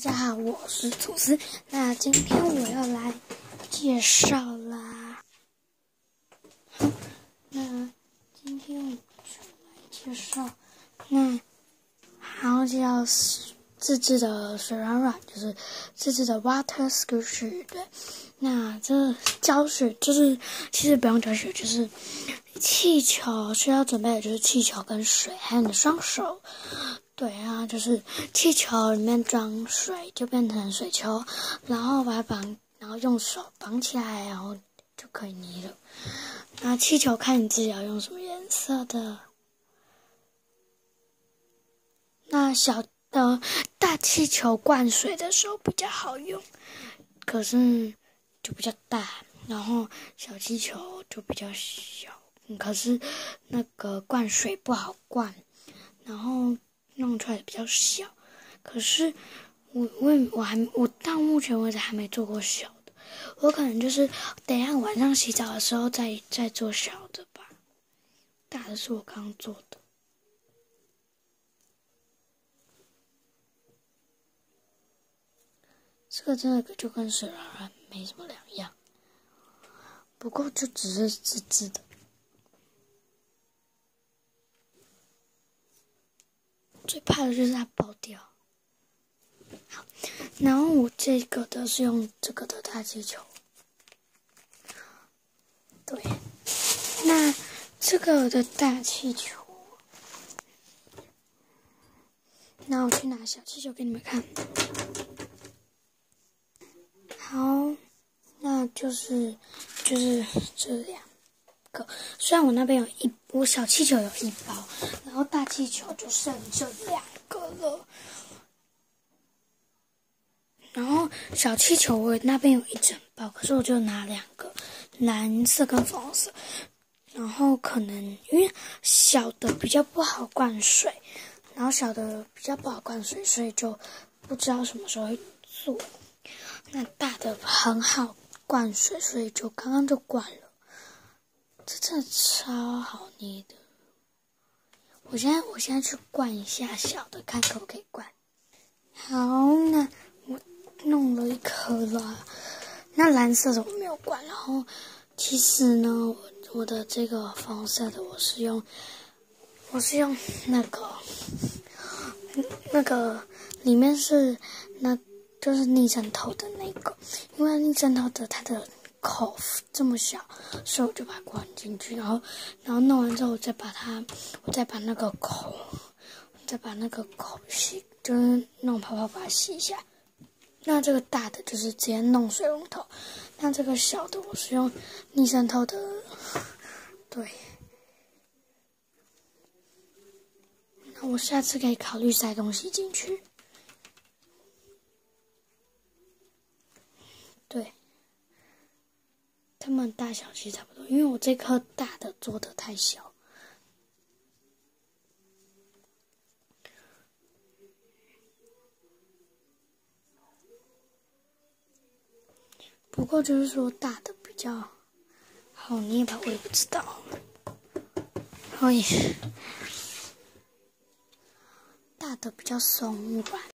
家好，我是吐司。那今天我要来介绍啦。好，那今天我就来介绍。叫自制的水软软，就是自制的 water squishy。对，那这胶水就是其实不用胶水，就是气球需要准备的就是气球跟水，还有你的双手。对啊，就是气球里面装水就变成水球，然后把它绑，然后用手绑起来，然后就可以捏了。那气球看你自己要用什么颜色的。那大气球灌水的时候比较好用，可是就比较大，然后小气球就比较小，可是那个灌水不好灌，然后弄出来比较小。可是我到目前为止还没做过小的，我可能就是等一下晚上洗澡的时候再做小的吧。大的是我刚刚做的。这个真的就跟水软软没什么两样，不过就只是自制的。最怕的就是它爆掉。好，然后我这个的是用这个的大气球。对，那这个的大气球，那我去拿小气球给你们看。好，那就是这两个。虽然我那边我小气球有1包，然后大气球就剩这2个了。然后小气球我那边有1整包，可是我就拿2个，蓝色跟粉红色。然后可能因为小的比较不好灌水，所以就不知道什么时候会做。那大的很好灌水，所以就刚刚就灌了。这真的超好捏的。我现在去灌一下小的，看可不可以灌。好，那我弄了1颗了。那蓝色的我没有灌，然后其实呢，我的这个粉红色的我是用那个里面是就是逆针头的那个，因为逆针头的它的口这么小，所以我就把它灌进去，然后弄完之后，我再把那个口洗，就是弄泡泡把它洗一下。那这个大的就是直接弄水龙头，那这个小的我是用逆渗透的，对。那我下次可以考虑塞东西进去。对，它们大小其实差不多，因为我这颗大的做的太小。不过就是说大的比较好捏吧，我也不知道。大的比较松软。